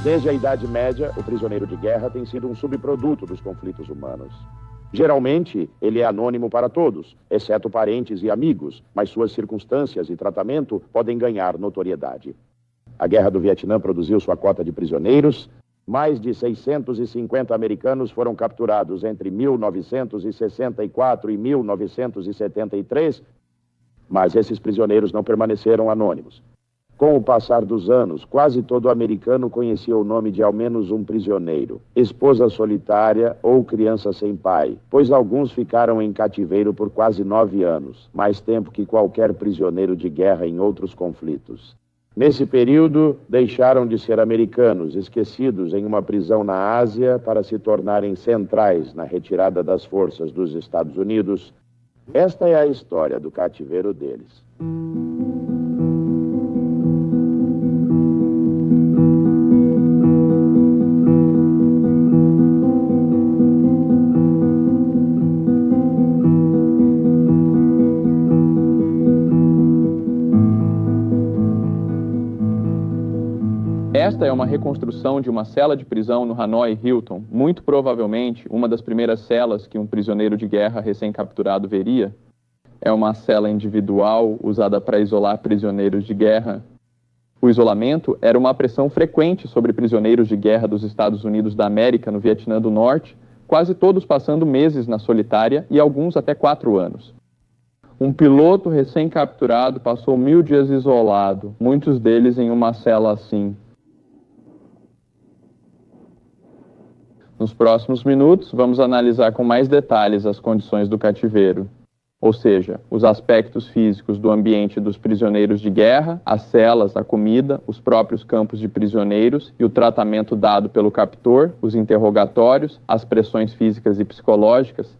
Desde a Idade Média, o prisioneiro de guerra tem sido um subproduto dos conflitos humanos. Geralmente, ele é anônimo para todos, exceto parentes e amigos, mas suas circunstâncias e tratamento podem ganhar notoriedade. A Guerra do Vietnã produziu sua cota de prisioneiros. Mais de 650 americanos foram capturados entre 1964 e 1973, mas esses prisioneiros não permaneceram anônimos. Com o passar dos anos, quase todo americano conhecia o nome de ao menos um prisioneiro, esposa solitária ou criança sem pai, pois alguns ficaram em cativeiro por quase 9 anos, mais tempo que qualquer prisioneiro de guerra em outros conflitos. Nesse período, deixaram de ser americanos, esquecidos em uma prisão na Ásia para se tornarem centrais na retirada das forças dos Estados Unidos. Esta é a história do cativeiro deles. Esta é uma reconstrução de uma cela de prisão no Hanoi Hilton, muito provavelmente uma das primeiras celas que um prisioneiro de guerra recém-capturado veria. É uma cela individual usada para isolar prisioneiros de guerra. O isolamento era uma pressão frequente sobre prisioneiros de guerra dos Estados Unidos da América no Vietnã do Norte, quase todos passando meses na solitária e alguns até 4 anos. Um piloto recém-capturado passou 1000 dias isolado, muitos deles em uma cela assim. Nos próximos minutos, vamos analisar com mais detalhes as condições do cativeiro, ou seja, os aspectos físicos do ambiente dos prisioneiros de guerra, as celas, a comida, os próprios campos de prisioneiros e o tratamento dado pelo captor, os interrogatórios, as pressões físicas e psicológicas.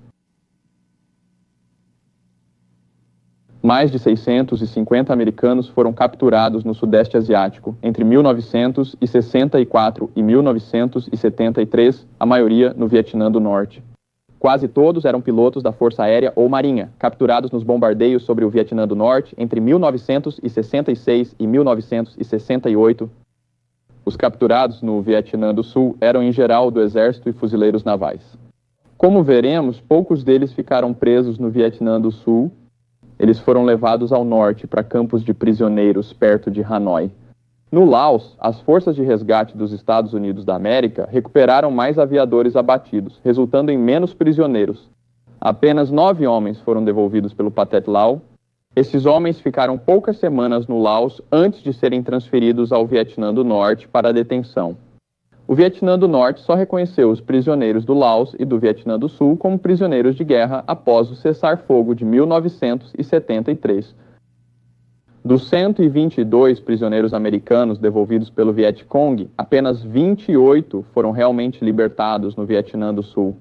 Mais de 650 americanos foram capturados no Sudeste Asiático entre 1964 e 1973, a maioria no Vietnã do Norte. Quase todos eram pilotos da Força Aérea ou Marinha, capturados nos bombardeios sobre o Vietnã do Norte entre 1966 e 1968. Os capturados no Vietnã do Sul eram em geral do Exército e fuzileiros navais. Como veremos, poucos deles ficaram presos no Vietnã do Sul. Eles foram levados ao norte para campos de prisioneiros perto de Hanoi. No Laos, as forças de resgate dos Estados Unidos da América recuperaram mais aviadores abatidos, resultando em menos prisioneiros. Apenas 9 homens foram devolvidos pelo Pathet Lao. Esses homens ficaram poucas semanas no Laos antes de serem transferidos ao Vietnã do Norte para a detenção. O Vietnã do Norte só reconheceu os prisioneiros do Laos e do Vietnã do Sul como prisioneiros de guerra após o cessar-fogo de 1973. Dos 122 prisioneiros americanos devolvidos pelo Vietcong, apenas 28 foram realmente libertados no Vietnã do Sul.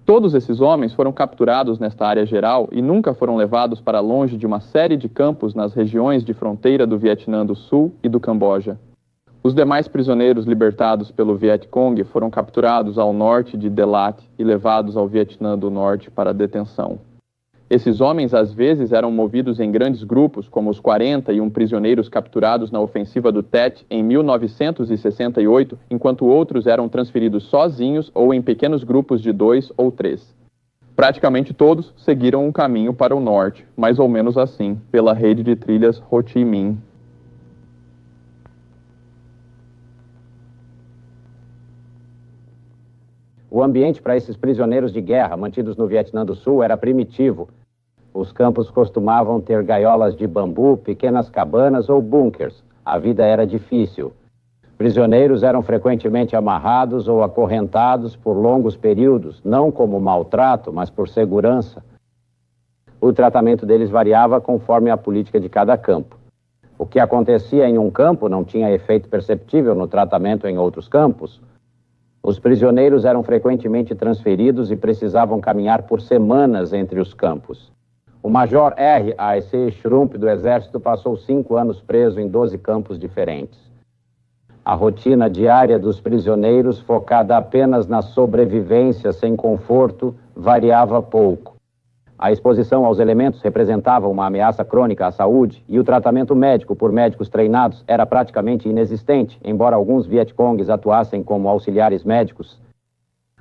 Todos esses homens foram capturados nesta área geral e nunca foram levados para longe de uma série de campos nas regiões de fronteira do Vietnã do Sul e do Camboja. Os demais prisioneiros libertados pelo Vietcong foram capturados ao norte de Dalat e levados ao Vietnã do Norte para detenção. Esses homens às vezes eram movidos em grandes grupos, como os 41 prisioneiros capturados na ofensiva do Tet em 1968, enquanto outros eram transferidos sozinhos ou em pequenos grupos de 2 ou 3. Praticamente todos seguiram um caminho para o norte, mais ou menos assim, pela rede de trilhas Ho Chi Minh. O ambiente para esses prisioneiros de guerra mantidos no Vietnã do Sul era primitivo. Os campos costumavam ter gaiolas de bambu, pequenas cabanas ou bunkers. A vida era difícil. Prisioneiros eram frequentemente amarrados ou acorrentados por longos períodos, não como maltrato, mas por segurança. O tratamento deles variava conforme a política de cada campo. O que acontecia em um campo não tinha efeito perceptível no tratamento em outros campos. Os prisioneiros eram frequentemente transferidos e precisavam caminhar por semanas entre os campos. O Major R. A.C. Schrump, do Exército, passou 5 anos preso em 12 campos diferentes. A rotina diária dos prisioneiros, focada apenas na sobrevivência sem conforto, variava pouco. A exposição aos elementos representava uma ameaça crônica à saúde e o tratamento médico por médicos treinados era praticamente inexistente, embora alguns Vietcongues atuassem como auxiliares médicos.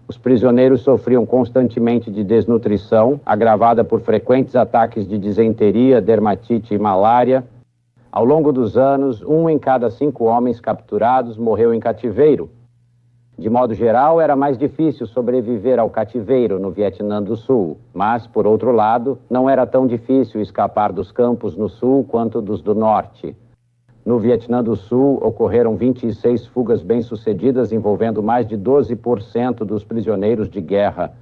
Os prisioneiros sofriam constantemente de desnutrição, agravada por frequentes ataques de disenteria, dermatite e malária. Ao longo dos anos, 1 em cada 5 homens capturados morreu em cativeiro. De modo geral, era mais difícil sobreviver ao cativeiro no Vietnã do Sul, mas, por outro lado, não era tão difícil escapar dos campos no sul quanto dos do norte. No Vietnã do Sul, ocorreram 26 fugas bem-sucedidas envolvendo mais de 12% dos prisioneiros de guerra.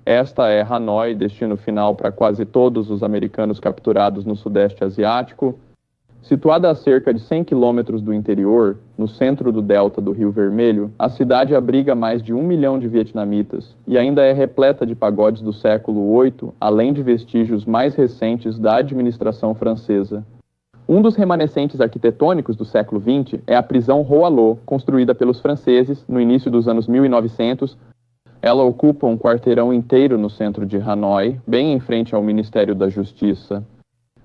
Esta é Hanoi, destino final para quase todos os americanos capturados no Sudeste Asiático. Situada a cerca de 100 quilômetros do interior, no centro do delta do Rio Vermelho, a cidade abriga mais de 1 milhão de vietnamitas e ainda é repleta de pagodes do século VIII, além de vestígios mais recentes da administração francesa. Um dos remanescentes arquitetônicos do século XX é a prisão Hoa Lo, construída pelos franceses no início dos anos 1900. Ela ocupa um quarteirão inteiro no centro de Hanoi, bem em frente ao Ministério da Justiça.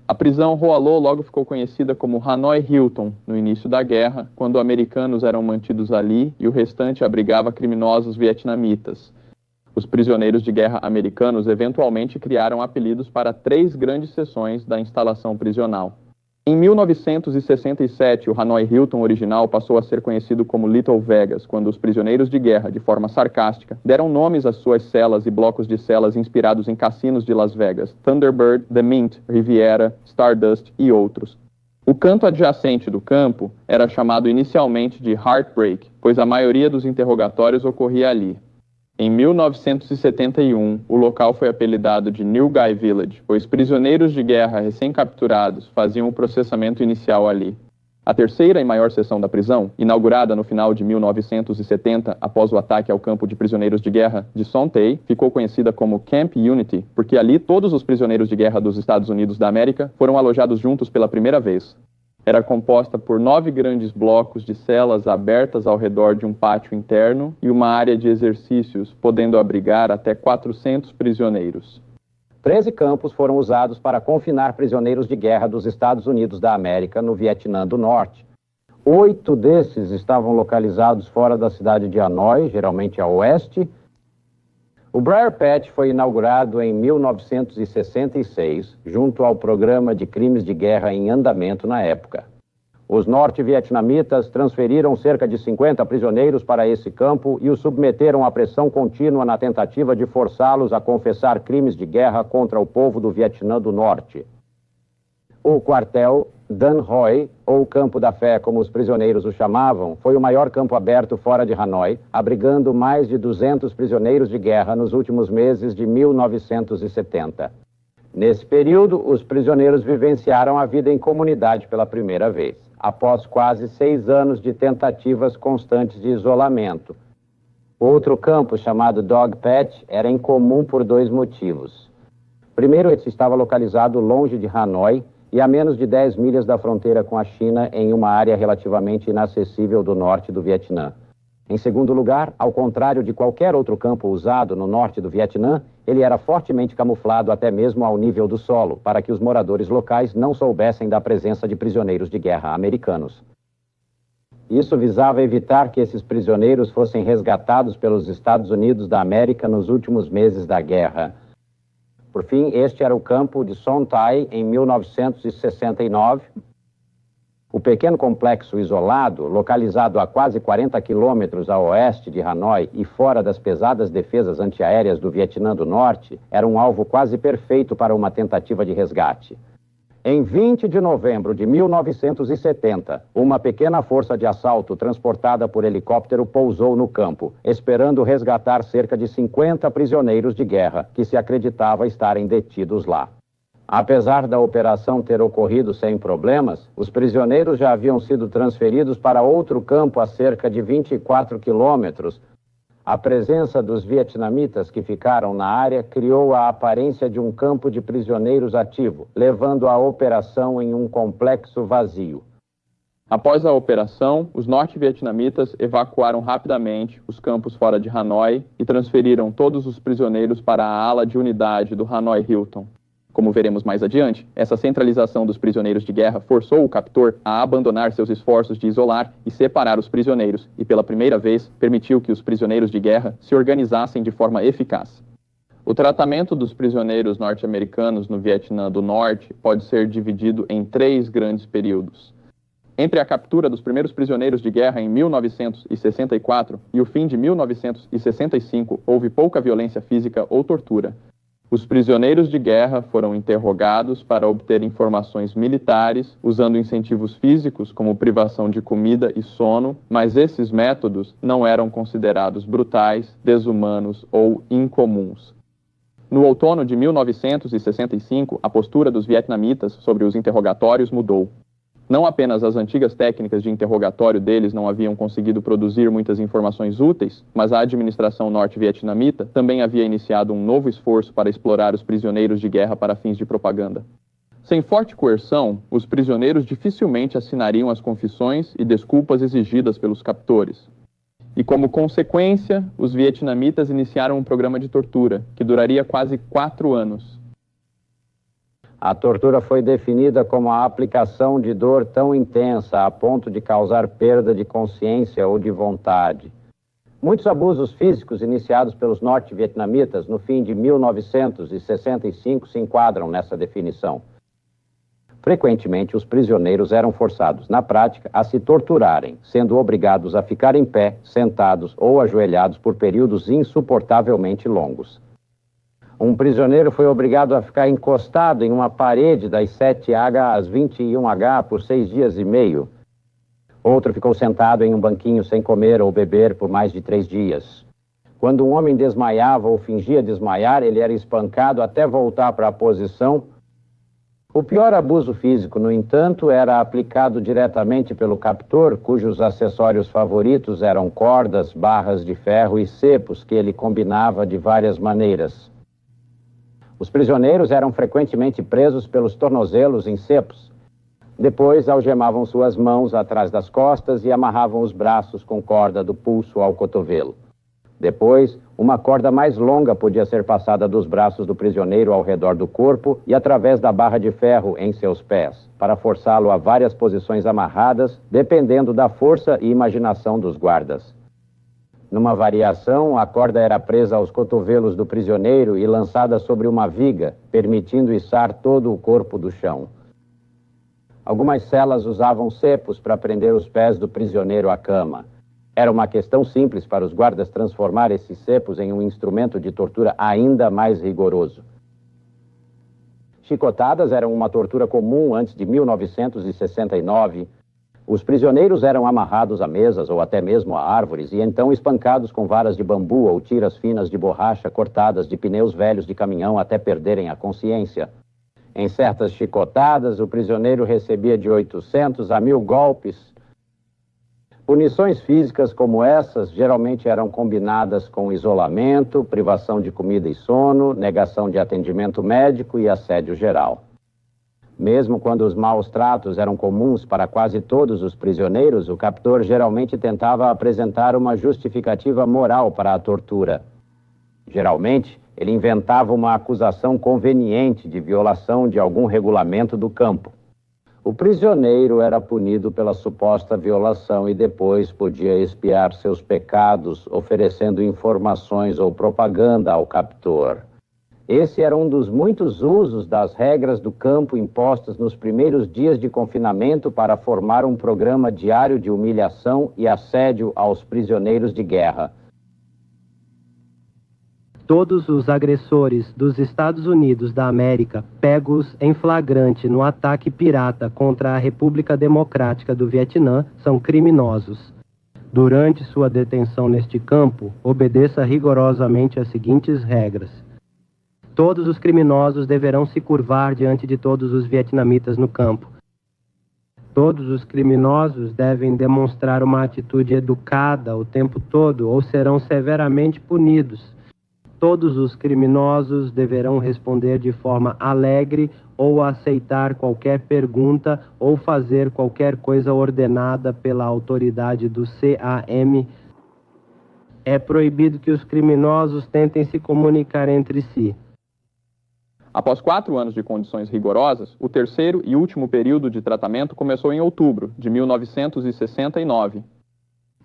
A prisão Hoa Lo logo ficou conhecida como Hanoi Hilton no início da guerra, quando americanos eram mantidos ali e o restante abrigava criminosos vietnamitas. Os prisioneiros de guerra americanos eventualmente criaram apelidos para 3 grandes seções da instalação prisional. Em 1967, o Hanoi Hilton original passou a ser conhecido como Little Vegas, quando os prisioneiros de guerra, de forma sarcástica, deram nomes às suas celas e blocos de celas inspirados em cassinos de Las Vegas, Thunderbird, The Mint, Riviera, Stardust e outros. O canto adjacente do campo era chamado inicialmente de Heartbreak, pois a maioria dos interrogatórios ocorria ali. Em 1971, o local foi apelidado de New Guy Village, pois prisioneiros de guerra recém-capturados faziam o processamento inicial ali. A terceira e maior seção da prisão, inaugurada no final de 1970 após o ataque ao campo de prisioneiros de guerra de Son Tay, ficou conhecida como Camp Unity, porque ali todos os prisioneiros de guerra dos Estados Unidos da América foram alojados juntos pela primeira vez. Era composta por 9 grandes blocos de celas abertas ao redor de um pátio interno e uma área de exercícios, podendo abrigar até 400 prisioneiros. 13 campos foram usados para confinar prisioneiros de guerra dos Estados Unidos da América no Vietnã do Norte. 8 desses estavam localizados fora da cidade de Hanoi, geralmente a oeste. O Briar Patch foi inaugurado em 1966, junto ao Programa de Crimes de Guerra em andamento na época. Os norte-vietnamitas transferiram cerca de 50 prisioneiros para esse campo e os submeteram à pressão contínua na tentativa de forçá-los a confessar crimes de guerra contra o povo do Vietnã do Norte. O quartel Dan Hoi, ou Campo da Fé, como os prisioneiros o chamavam, foi o maior campo aberto fora de Hanoi, abrigando mais de 200 prisioneiros de guerra nos últimos meses de 1970. Nesse período, os prisioneiros vivenciaram a vida em comunidade pela primeira vez, após quase 6 anos de tentativas constantes de isolamento. Outro campo, chamado Dog Patch, era incomum por 2 motivos. Primeiro, ele estava localizado longe de Hanoi e a menos de 10 milhas da fronteira com a China, em uma área relativamente inacessível do norte do Vietnã. Em segundo lugar, ao contrário de qualquer outro campo usado no norte do Vietnã, ele era fortemente camuflado até mesmo ao nível do solo, para que os moradores locais não soubessem da presença de prisioneiros de guerra americanos. Isso visava evitar que esses prisioneiros fossem resgatados pelos Estados Unidos da América nos últimos meses da guerra. Por fim, este era o campo de Son Tay, em 1969. O pequeno complexo isolado, localizado a quase 40 quilômetros a oeste de Hanoi e fora das pesadas defesas antiaéreas do Vietnã do Norte, era um alvo quase perfeito para uma tentativa de resgate. Em 20 de novembro de 1970, uma pequena força de assalto transportada por helicóptero pousou no campo, esperando resgatar cerca de 50 prisioneiros de guerra que se acreditava estarem detidos lá. Apesar da operação ter ocorrido sem problemas, os prisioneiros já haviam sido transferidos para outro campo a cerca de 24 quilômetros. A presença dos vietnamitas que ficaram na área criou a aparência de um campo de prisioneiros ativo, levando a operação em um complexo vazio. Após a operação, os norte-vietnamitas evacuaram rapidamente os campos fora de Hanoi e transferiram todos os prisioneiros para a ala de unidade do Hanoi Hilton. Como veremos mais adiante, essa centralização dos prisioneiros de guerra forçou o captor a abandonar seus esforços de isolar e separar os prisioneiros e, pela primeira vez, permitiu que os prisioneiros de guerra se organizassem de forma eficaz. O tratamento dos prisioneiros norte-americanos no Vietnã do Norte pode ser dividido em 3 grandes períodos. Entre a captura dos primeiros prisioneiros de guerra em 1964 e o fim de 1965, houve pouca violência física ou tortura. Os prisioneiros de guerra foram interrogados para obter informações militares, usando incentivos físicos como privação de comida e sono, mas esses métodos não eram considerados brutais, desumanos ou incomuns. No outono de 1965, a postura dos vietnamitas sobre os interrogatórios mudou. Não apenas as antigas técnicas de interrogatório deles não haviam conseguido produzir muitas informações úteis, mas a administração norte-vietnamita também havia iniciado um novo esforço para explorar os prisioneiros de guerra para fins de propaganda. Sem forte coerção, os prisioneiros dificilmente assinariam as confissões e desculpas exigidas pelos captores. E como consequência, os vietnamitas iniciaram um programa de tortura, que duraria quase 4 anos. A tortura foi definida como a aplicação de dor tão intensa a ponto de causar perda de consciência ou de vontade. Muitos abusos físicos iniciados pelos norte-vietnamitas no fim de 1965 se enquadram nessa definição. Frequentemente, os prisioneiros eram forçados, na prática, a se torturarem, sendo obrigados a ficar em pé, sentados ou ajoelhados por períodos insuportavelmente longos. Um prisioneiro foi obrigado a ficar encostado em uma parede das 7H às 21H por 6 dias e meio. Outro ficou sentado em um banquinho sem comer ou beber por mais de 3 dias. Quando um homem desmaiava ou fingia desmaiar, ele era espancado até voltar para a posição. O pior abuso físico, no entanto, era aplicado diretamente pelo captor, cujos acessórios favoritos eram cordas, barras de ferro e cepos que ele combinava de várias maneiras. Os prisioneiros eram frequentemente presos pelos tornozelos em cepos. Depois, algemavam suas mãos atrás das costas e amarravam os braços com corda do pulso ao cotovelo. Depois, uma corda mais longa podia ser passada dos braços do prisioneiro ao redor do corpo e através da barra de ferro em seus pés, para forçá-lo a várias posições amarradas, dependendo da força e imaginação dos guardas. Numa variação, a corda era presa aos cotovelos do prisioneiro e lançada sobre uma viga, permitindo içar todo o corpo do chão. Algumas celas usavam cepos para prender os pés do prisioneiro à cama. Era uma questão simples para os guardas transformar esses cepos em um instrumento de tortura ainda mais rigoroso. Chicotadas eram uma tortura comum antes de 1969. Os prisioneiros eram amarrados a mesas ou até mesmo a árvores e então espancados com varas de bambu ou tiras finas de borracha cortadas de pneus velhos de caminhão até perderem a consciência. Em certas chicotadas, o prisioneiro recebia de 800 a 1.000 golpes. Punições físicas como essas geralmente eram combinadas com isolamento, privação de comida e sono, negação de atendimento médico e assédio geral. Mesmo quando os maus tratos eram comuns para quase todos os prisioneiros, o captor geralmente tentava apresentar uma justificativa moral para a tortura. Geralmente, ele inventava uma acusação conveniente de violação de algum regulamento do campo. O prisioneiro era punido pela suposta violação e depois podia expiar seus pecados oferecendo informações ou propaganda ao captor. Esse era um dos muitos usos das regras do campo impostas nos primeiros dias de confinamento para formar um programa diário de humilhação e assédio aos prisioneiros de guerra. Todos os agressores dos Estados Unidos da América, pegos em flagrante no ataque pirata contra a República Democrática do Vietnã, são criminosos. Durante sua detenção neste campo, obedeça rigorosamente as seguintes regras. Todos os criminosos deverão se curvar diante de todos os vietnamitas no campo. Todos os criminosos devem demonstrar uma atitude educada o tempo todo ou serão severamente punidos. Todos os criminosos deverão responder de forma alegre ou aceitar qualquer pergunta ou fazer qualquer coisa ordenada pela autoridade do CAM. É proibido que os criminosos tentem se comunicar entre si. Após 4 anos de condições rigorosas, o terceiro e último período de tratamento começou em outubro de 1969.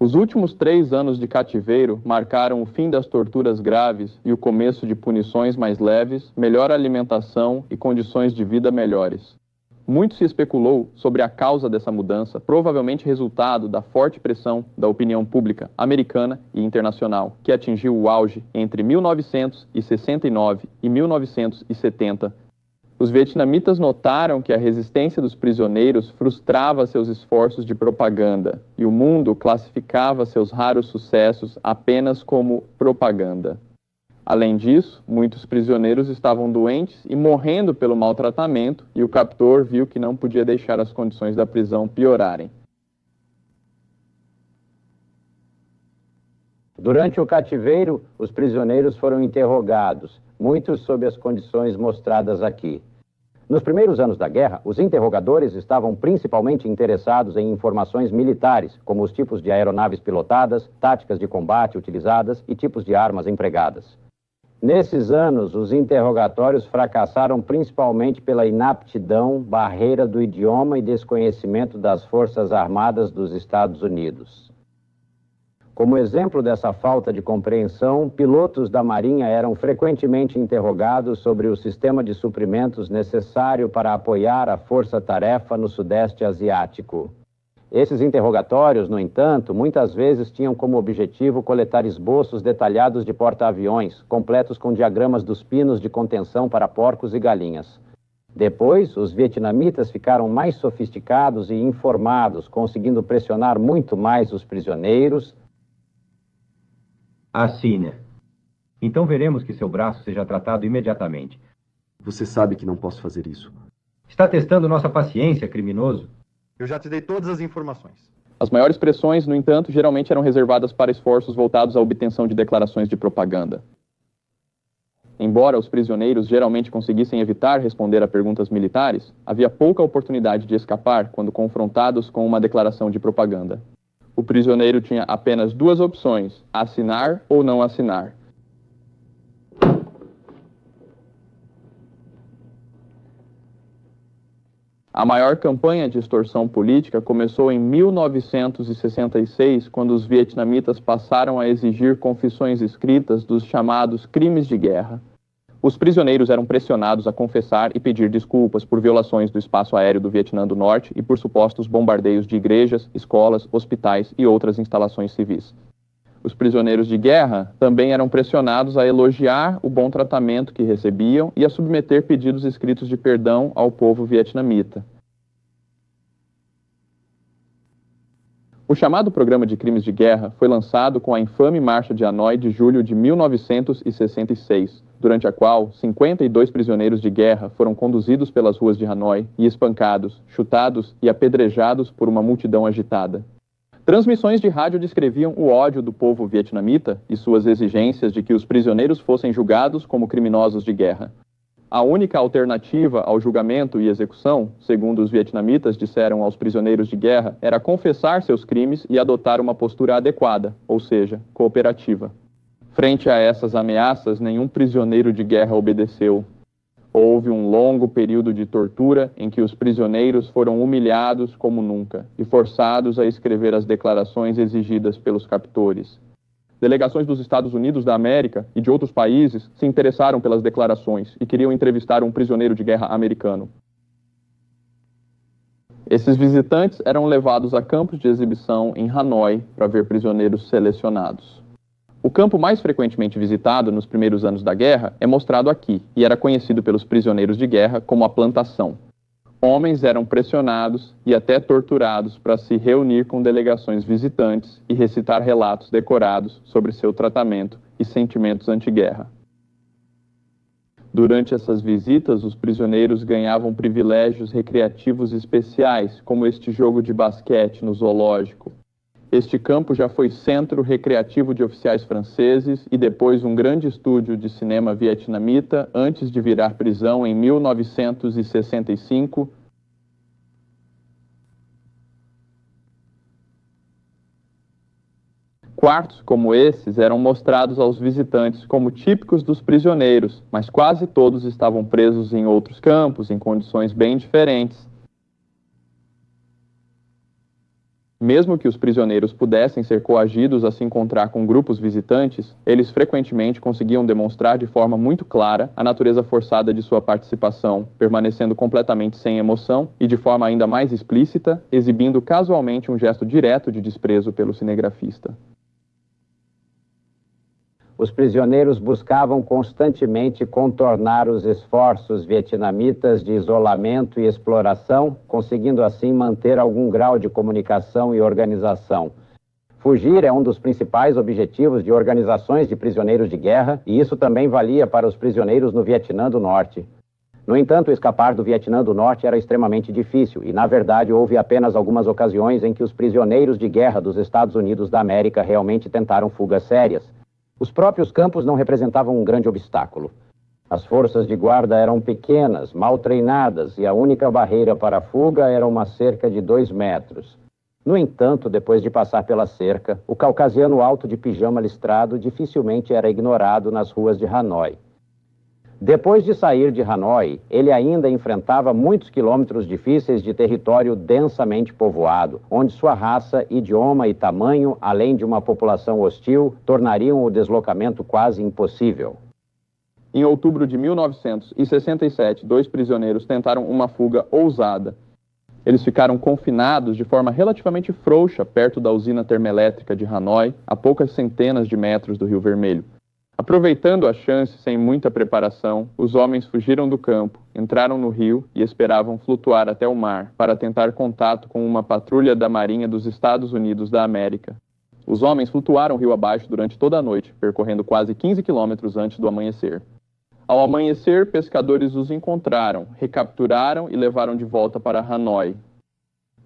Os últimos 3 anos de cativeiro marcaram o fim das torturas graves e o começo de punições mais leves, melhor alimentação e condições de vida melhores. Muito se especulou sobre a causa dessa mudança, provavelmente resultado da forte pressão da opinião pública americana e internacional, que atingiu o auge entre 1969 e 1970. Os vietnamitas notaram que a resistência dos prisioneiros frustrava seus esforços de propaganda e o mundo classificava seus raros sucessos apenas como propaganda. Além disso, muitos prisioneiros estavam doentes e morrendo pelo maltratamento e o captor viu que não podia deixar as condições da prisão piorarem. Durante o cativeiro, os prisioneiros foram interrogados, muitos sob as condições mostradas aqui. Nos primeiros anos da guerra, os interrogadores estavam principalmente interessados em informações militares, como os tipos de aeronaves pilotadas, táticas de combate utilizadas e tipos de armas empregadas. Nesses anos, os interrogatórios fracassaram principalmente pela inaptidão, barreira do idioma e desconhecimento das Forças Armadas dos Estados Unidos. Como exemplo dessa falta de compreensão, pilotos da Marinha eram frequentemente interrogados sobre o sistema de suprimentos necessário para apoiar a força-tarefa no Sudeste Asiático. Esses interrogatórios, no entanto, muitas vezes tinham como objetivo coletar esboços detalhados de porta-aviões, completos com diagramas dos pinos de contenção para porcos e galinhas. Depois, os vietnamitas ficaram mais sofisticados e informados, conseguindo pressionar muito mais os prisioneiros. Assine. Então veremos que seu braço seja tratado imediatamente. Você sabe que não posso fazer isso. Está testando nossa paciência, criminoso? Eu já te dei todas as informações. As maiores pressões, no entanto, geralmente eram reservadas para esforços voltados à obtenção de declarações de propaganda. Embora os prisioneiros geralmente conseguissem evitar responder a perguntas militares, havia pouca oportunidade de escapar quando confrontados com uma declaração de propaganda. O prisioneiro tinha apenas 2 opções: assinar ou não assinar. A maior campanha de extorsão política começou em 1966, quando os vietnamitas passaram a exigir confissões escritas dos chamados crimes de guerra. Os prisioneiros eram pressionados a confessar e pedir desculpas por violações do espaço aéreo do Vietnã do Norte e por supostos bombardeios de igrejas, escolas, hospitais e outras instalações civis. Os prisioneiros de guerra também eram pressionados a elogiar o bom tratamento que recebiam e a submeter pedidos escritos de perdão ao povo vietnamita. O chamado Programa de Crimes de Guerra foi lançado com a infame Marcha de Hanoi de julho de 1966, durante a qual 52 prisioneiros de guerra foram conduzidos pelas ruas de Hanoi e espancados, chutados e apedrejados por uma multidão agitada. Transmissões de rádio descreviam o ódio do povo vietnamita e suas exigências de que os prisioneiros fossem julgados como criminosos de guerra. A única alternativa ao julgamento e execução, segundo os vietnamitas disseram aos prisioneiros de guerra, era confessar seus crimes e adotar uma postura adequada, ou seja, cooperativa. Frente a essas ameaças, nenhum prisioneiro de guerra obedeceu. Houve um longo período de tortura em que os prisioneiros foram humilhados como nunca e forçados a escrever as declarações exigidas pelos captores. Delegações dos Estados Unidos da América e de outros países se interessaram pelas declarações e queriam entrevistar um prisioneiro de guerra americano. Esses visitantes eram levados a campos de exibição em Hanoi para ver prisioneiros selecionados. O campo mais frequentemente visitado nos primeiros anos da guerra é mostrado aqui e era conhecido pelos prisioneiros de guerra como a plantação. Homens eram pressionados e até torturados para se reunir com delegações visitantes e recitar relatos decorados sobre seu tratamento e sentimentos anti-guerra. Durante essas visitas, os prisioneiros ganhavam privilégios recreativos especiais, como este jogo de basquete no zoológico. Este campo já foi centro recreativo de oficiais franceses e depois um grande estúdio de cinema vietnamita antes de virar prisão em 1965. Quartos como esses eram mostrados aos visitantes como típicos dos prisioneiros, mas quase todos estavam presos em outros campos, em condições bem diferentes. Mesmo que os prisioneiros pudessem ser coagidos a se encontrar com grupos visitantes, eles frequentemente conseguiam demonstrar de forma muito clara a natureza forçada de sua participação, permanecendo completamente sem emoção e, de forma ainda mais explícita, exibindo casualmente um gesto direto de desprezo pelo cinegrafista. Os prisioneiros buscavam constantemente contornar os esforços vietnamitas de isolamento e exploração, conseguindo assim manter algum grau de comunicação e organização. Fugir é um dos principais objetivos de organizações de prisioneiros de guerra, e isso também valia para os prisioneiros no Vietnã do Norte. No entanto, escapar do Vietnã do Norte era extremamente difícil, e na verdade houve apenas algumas ocasiões em que os prisioneiros de guerra dos Estados Unidos da América realmente tentaram fugas sérias. Os próprios campos não representavam um grande obstáculo. As forças de guarda eram pequenas, mal treinadas, e a única barreira para a fuga era uma cerca de 2 metros. No entanto, depois de passar pela cerca, o caucasiano alto de pijama listrado dificilmente era ignorado nas ruas de Hanoi. Depois de sair de Hanoi, ele ainda enfrentava muitos quilômetros difíceis de território densamente povoado, onde sua raça, idioma e tamanho, além de uma população hostil, tornariam o deslocamento quase impossível. Em outubro de 1967, 2 prisioneiros tentaram uma fuga ousada. Eles ficaram confinados de forma relativamente frouxa perto da usina termoelétrica de Hanoi, a poucas centenas de metros do Rio Vermelho. Aproveitando a chance sem muita preparação, os homens fugiram do campo, entraram no rio e esperavam flutuar até o mar para tentar contato com uma patrulha da Marinha dos Estados Unidos da América. Os homens flutuaram rio abaixo durante toda a noite, percorrendo quase 15 quilômetros antes do amanhecer. Ao amanhecer, pescadores os encontraram, recapturaram e levaram de volta para Hanoi.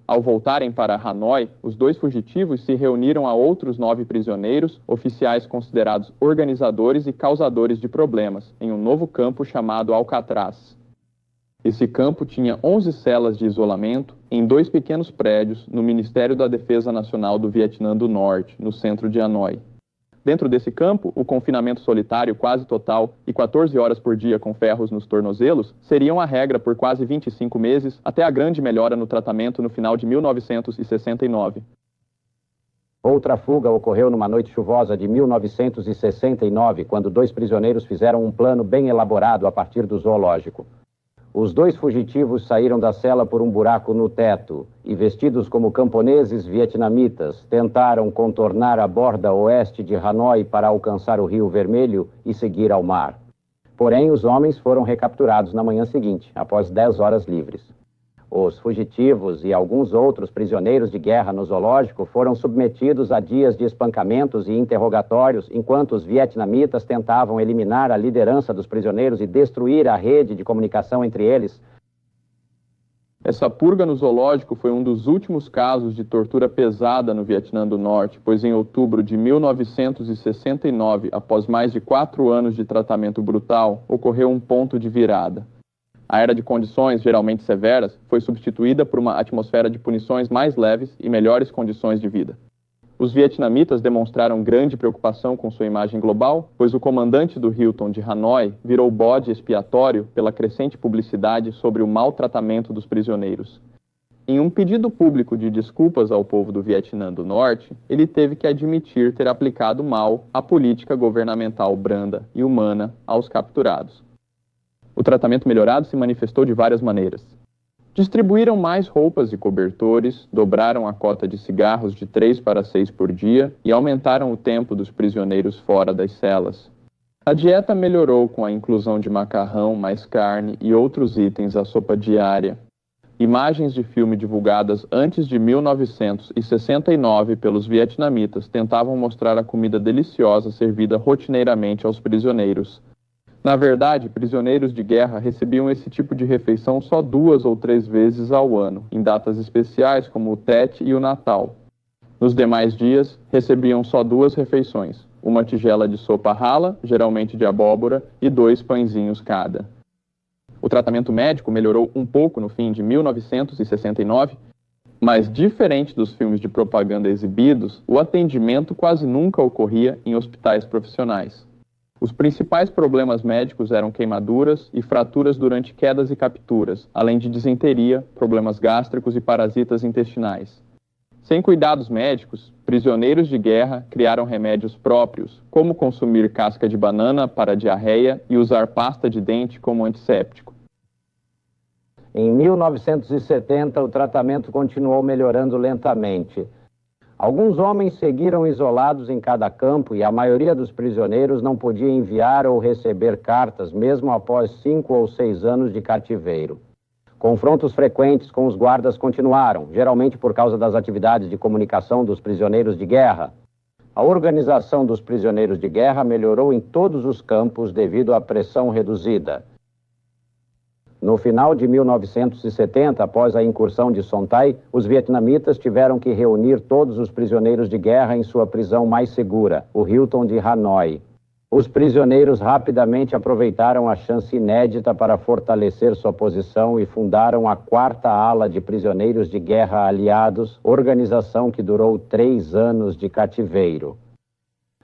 Ao voltarem para Hanoi, os 2 fugitivos se reuniram a outros 9 prisioneiros, oficiais considerados organizadores e causadores de problemas, em um novo campo chamado Alcatraz. Esse campo tinha 11 celas de isolamento em 2 pequenos prédios no Ministério da Defesa Nacional do Vietnã do Norte, no centro de Hanoi. Dentro desse campo, o confinamento solitário quase total e 14 horas por dia com ferros nos tornozelos seriam a regra por quase 25 meses, até a grande melhora no tratamento no final de 1969. Outra fuga ocorreu numa noite chuvosa de 1969, quando 2 prisioneiros fizeram um plano bem elaborado a partir do zoológico. Os 2 fugitivos saíram da cela por um buraco no teto e, vestidos como camponeses vietnamitas, tentaram contornar a borda oeste de Hanoi para alcançar o Rio Vermelho e seguir ao mar. Porém, os homens foram recapturados na manhã seguinte, após 10 horas livres. Os fugitivos e alguns outros prisioneiros de guerra no zoológico foram submetidos a dias de espancamentos e interrogatórios, enquanto os vietnamitas tentavam eliminar a liderança dos prisioneiros e destruir a rede de comunicação entre eles. Essa purga no zoológico foi um dos últimos casos de tortura pesada no Vietnã do Norte, pois em outubro de 1969, após mais de 4 anos de tratamento brutal, ocorreu um ponto de virada. A era de condições geralmente severas foi substituída por uma atmosfera de punições mais leves e melhores condições de vida. Os vietnamitas demonstraram grande preocupação com sua imagem global, pois o comandante do Hilton de Hanoi virou bode expiatório pela crescente publicidade sobre o maltratamento dos prisioneiros. Em um pedido público de desculpas ao povo do Vietnã do Norte, ele teve que admitir ter aplicado mal a política governamental branda e humana aos capturados. O tratamento melhorado se manifestou de várias maneiras. Distribuíram mais roupas e cobertores, dobraram a cota de cigarros de 3 para 6 por dia e aumentaram o tempo dos prisioneiros fora das celas. A dieta melhorou com a inclusão de macarrão, mais carne e outros itens à sopa diária. Imagens de filme divulgadas antes de 1969 pelos vietnamitas tentavam mostrar a comida deliciosa servida rotineiramente aos prisioneiros. Na verdade, prisioneiros de guerra recebiam esse tipo de refeição só 2 ou 3 vezes ao ano, em datas especiais como o Tet e o Natal. Nos demais dias, recebiam só 2 refeições, uma tigela de sopa rala, geralmente de abóbora, e 2 pãezinhos cada. O tratamento médico melhorou um pouco no fim de 1969, mas, diferente dos filmes de propaganda exibidos, o atendimento quase nunca ocorria em hospitais profissionais. Os principais problemas médicos eram queimaduras e fraturas durante quedas e capturas, além de disenteria, problemas gástricos e parasitas intestinais. Sem cuidados médicos, prisioneiros de guerra criaram remédios próprios, como consumir casca de banana para diarreia e usar pasta de dente como antisséptico. Em 1970, o tratamento continuou melhorando lentamente. Alguns homens seguiram isolados em cada campo e a maioria dos prisioneiros não podia enviar ou receber cartas, mesmo após 5 ou 6 anos de cativeiro. Confrontos frequentes com os guardas continuaram, geralmente por causa das atividades de comunicação dos prisioneiros de guerra. A organização dos prisioneiros de guerra melhorou em todos os campos devido à pressão reduzida. No final de 1970, após a incursão de Sontai, os vietnamitas tiveram que reunir todos os prisioneiros de guerra em sua prisão mais segura, o Hilton de Hanoi. Os prisioneiros rapidamente aproveitaram a chance inédita para fortalecer sua posição e fundaram a 4ª Ala de Prisioneiros de Guerra Aliados, organização que durou 3 anos de cativeiro.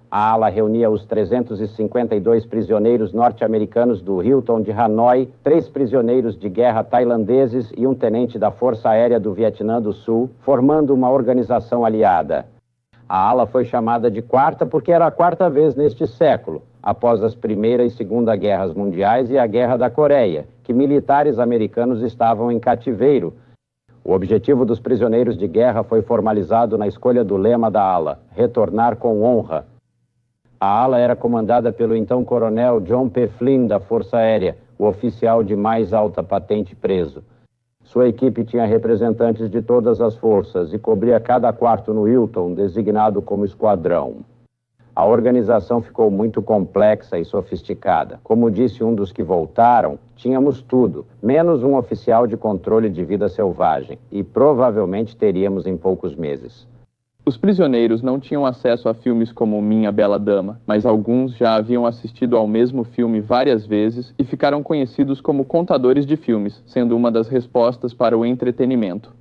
A ala reunia os 352 prisioneiros norte-americanos do Hilton de Hanoi, 3 prisioneiros de guerra tailandeses e um tenente da Força Aérea do Vietnã do Sul, formando uma organização aliada. A ala foi chamada de 4ª porque era a 4ª vez neste século, após as Primeira e Segunda Guerras Mundiais e a Guerra da Coreia, que militares americanos estavam em cativeiro. O objetivo dos prisioneiros de guerra foi formalizado na escolha do lema da ala, retornar com honra. A ala era comandada pelo então coronel John P. Flynn, da Força Aérea, o oficial de mais alta patente preso. Sua equipe tinha representantes de todas as forças e cobria cada quarto no Hilton, designado como esquadrão. A organização ficou muito complexa e sofisticada. Como disse um dos que voltaram, tínhamos tudo, menos um oficial de controle de vida selvagem, e provavelmente teríamos em poucos meses. Os prisioneiros não tinham acesso a filmes como Minha Bela Dama, mas alguns já haviam assistido ao mesmo filme várias vezes e ficaram conhecidos como contadores de filmes, sendo uma das respostas para o entretenimento.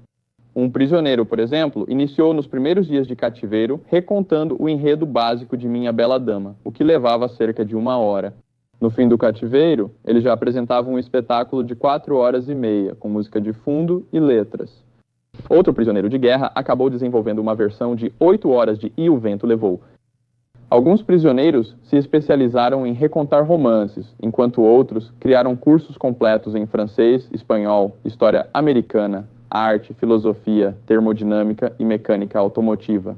Um prisioneiro, por exemplo, iniciou nos primeiros dias de cativeiro recontando o enredo básico de Minha Bela Dama, o que levava cerca de 1 hora. No fim do cativeiro, ele já apresentava um espetáculo de 4 horas e meia, com música de fundo e letras. Outro prisioneiro de guerra acabou desenvolvendo uma versão de 8 horas de E o Vento Levou. Alguns prisioneiros se especializaram em recontar romances, enquanto outros criaram cursos completos em francês, espanhol, história americana, arte, filosofia, termodinâmica e mecânica automotiva.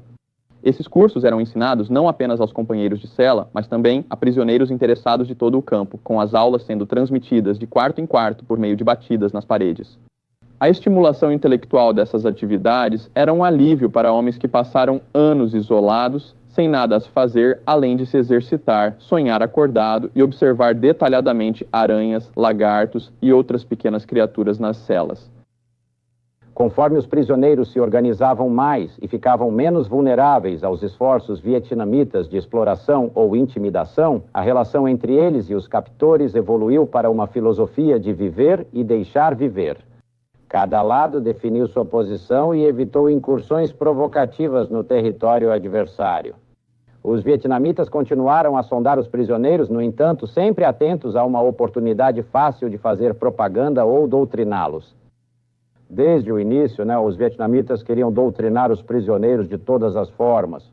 Esses cursos eram ensinados não apenas aos companheiros de cela, mas também a prisioneiros interessados de todo o campo, com as aulas sendo transmitidas de quarto em quarto por meio de batidas nas paredes. A estimulação intelectual dessas atividades era um alívio para homens que passaram anos isolados, sem nada a se fazer, além de se exercitar, sonhar acordado e observar detalhadamente aranhas, lagartos e outras pequenas criaturas nas celas. Conforme os prisioneiros se organizavam mais e ficavam menos vulneráveis aos esforços vietnamitas de exploração ou intimidação, a relação entre eles e os captores evoluiu para uma filosofia de viver e deixar viver. Cada lado definiu sua posição e evitou incursões provocativas no território adversário. Os vietnamitas continuaram a sondar os prisioneiros, no entanto, sempre atentos a uma oportunidade fácil de fazer propaganda ou doutriná-los. Desde o início, os vietnamitas queriam doutrinar os prisioneiros de todas as formas.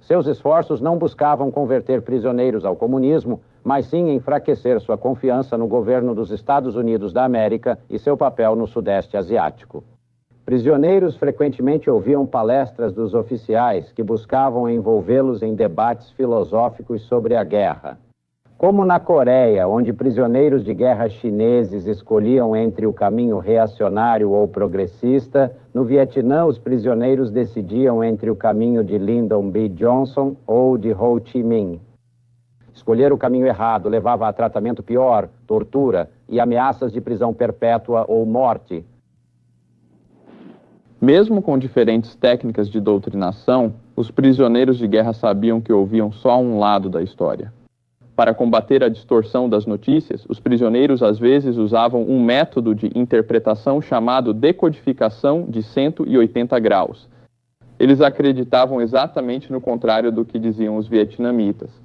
Seus esforços não buscavam converter prisioneiros ao comunismo, mas sim enfraquecer sua confiança no governo dos Estados Unidos da América e seu papel no Sudeste Asiático. Prisioneiros frequentemente ouviam palestras dos oficiais que buscavam envolvê-los em debates filosóficos sobre a guerra. Como na Coreia, onde prisioneiros de guerra chineses escolhiam entre o caminho reacionário ou progressista, no Vietnã os prisioneiros decidiam entre o caminho de Lyndon B. Johnson ou de Ho Chi Minh. Escolher o caminho errado levava a tratamento pior, tortura e ameaças de prisão perpétua ou morte. Mesmo com diferentes técnicas de doutrinação, os prisioneiros de guerra sabiam que ouviam só um lado da história. Para combater a distorção das notícias, os prisioneiros às vezes usavam um método de interpretação chamado decodificação de 180 graus. Eles acreditavam exatamente no contrário do que diziam os vietnamitas.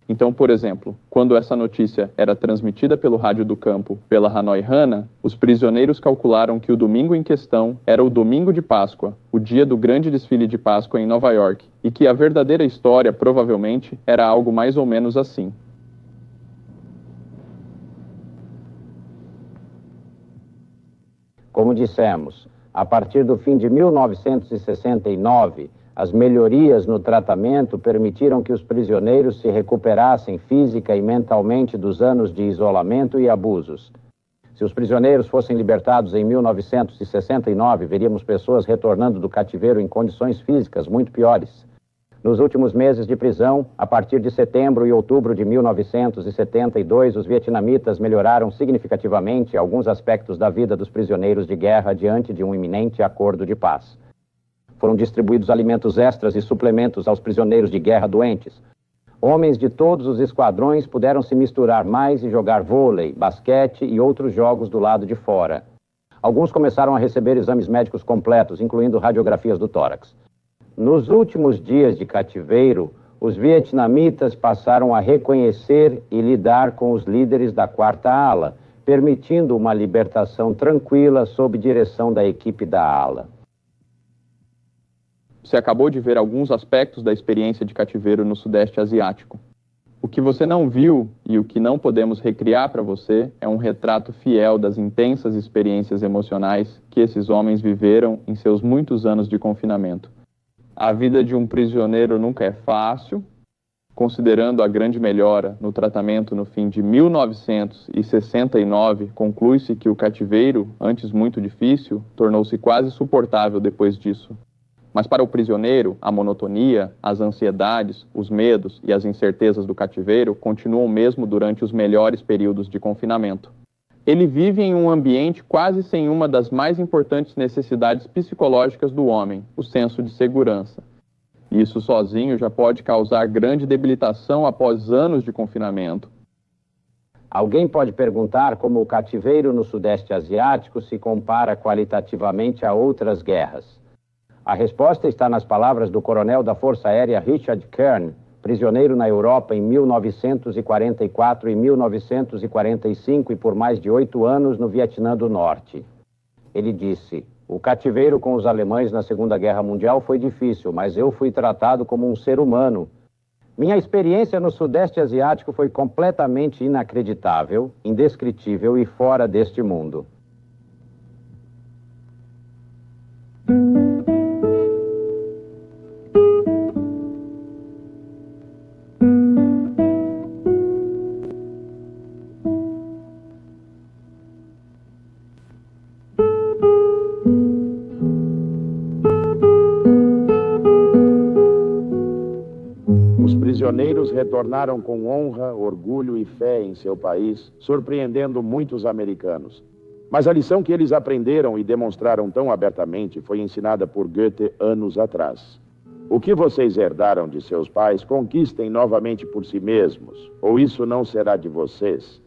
Então, por exemplo, quando essa notícia era transmitida pelo rádio do campo pela Hanoi Hana, os prisioneiros calcularam que o domingo em questão era o domingo de Páscoa, o dia do grande desfile de Páscoa em Nova York, e que a verdadeira história, provavelmente, era algo mais ou menos assim. Como dissemos, a partir do fim de 1969, as melhorias no tratamento permitiram que os prisioneiros se recuperassem física e mentalmente dos anos de isolamento e abusos. Se os prisioneiros fossem libertados em 1969, veríamos pessoas retornando do cativeiro em condições físicas muito piores. Nos últimos meses de prisão, a partir de setembro e outubro de 1972, os vietnamitas melhoraram significativamente alguns aspectos da vida dos prisioneiros de guerra diante de um iminente acordo de paz. Foram distribuídos alimentos extras e suplementos aos prisioneiros de guerra doentes. Homens de todos os esquadrões puderam se misturar mais e jogar vôlei, basquete e outros jogos do lado de fora. Alguns começaram a receber exames médicos completos, incluindo radiografias do tórax. Nos últimos dias de cativeiro, os vietnamitas passaram a reconhecer e lidar com os líderes da quarta ala, permitindo uma libertação tranquila sob direção da equipe da ala. Você acabou de ver alguns aspectos da experiência de cativeiro no Sudeste Asiático. O que você não viu e o que não podemos recriar para você é um retrato fiel das intensas experiências emocionais que esses homens viveram em seus muitos anos de confinamento. A vida de um prisioneiro nunca é fácil. Considerando a grande melhora no tratamento no fim de 1969, conclui-se que o cativeiro, antes muito difícil, tornou-se quase suportável depois disso. Mas para o prisioneiro, a monotonia, as ansiedades, os medos e as incertezas do cativeiro continuam mesmo durante os melhores períodos de confinamento. Ele vive em um ambiente quase sem uma das mais importantes necessidades psicológicas do homem, o senso de segurança. Isso sozinho já pode causar grande debilitação após anos de confinamento. Alguém pode perguntar como o cativeiro no Sudeste Asiático se compara qualitativamente a outras guerras. A resposta está nas palavras do coronel da Força Aérea Richard Kern, prisioneiro na Europa em 1944 e 1945 e por mais de 8 anos no Vietnã do Norte. Ele disse: "O cativeiro com os alemães na Segunda Guerra Mundial foi difícil, mas eu fui tratado como um ser humano. Minha experiência no Sudeste Asiático foi completamente inacreditável, indescritível e fora deste mundo." Os prisioneiros retornaram com honra, orgulho e fé em seu país, surpreendendo muitos americanos. Mas a lição que eles aprenderam e demonstraram tão abertamente foi ensinada por Goethe anos atrás. O que vocês herdaram de seus pais, conquistem novamente por si mesmos, ou isso não será de vocês.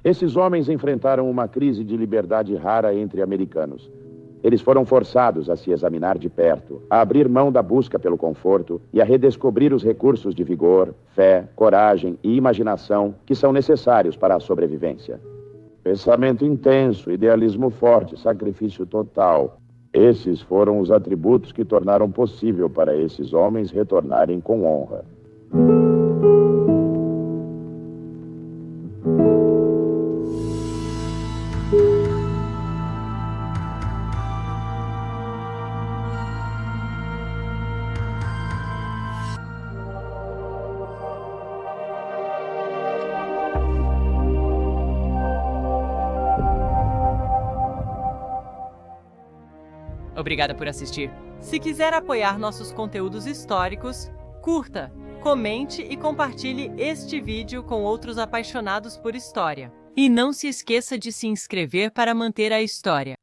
Esses homens enfrentaram uma crise de liberdade rara entre americanos. Eles foram forçados a se examinar de perto, a abrir mão da busca pelo conforto e a redescobrir os recursos de vigor, fé, coragem e imaginação que são necessários para a sobrevivência. Pensamento intenso, idealismo forte, sacrifício total. Esses foram os atributos que tornaram possível para esses homens retornarem com honra. Obrigada por assistir. Se quiser apoiar nossos conteúdos históricos, curta, comente e compartilhe este vídeo com outros apaixonados por história. E não se esqueça de se inscrever para manter a história.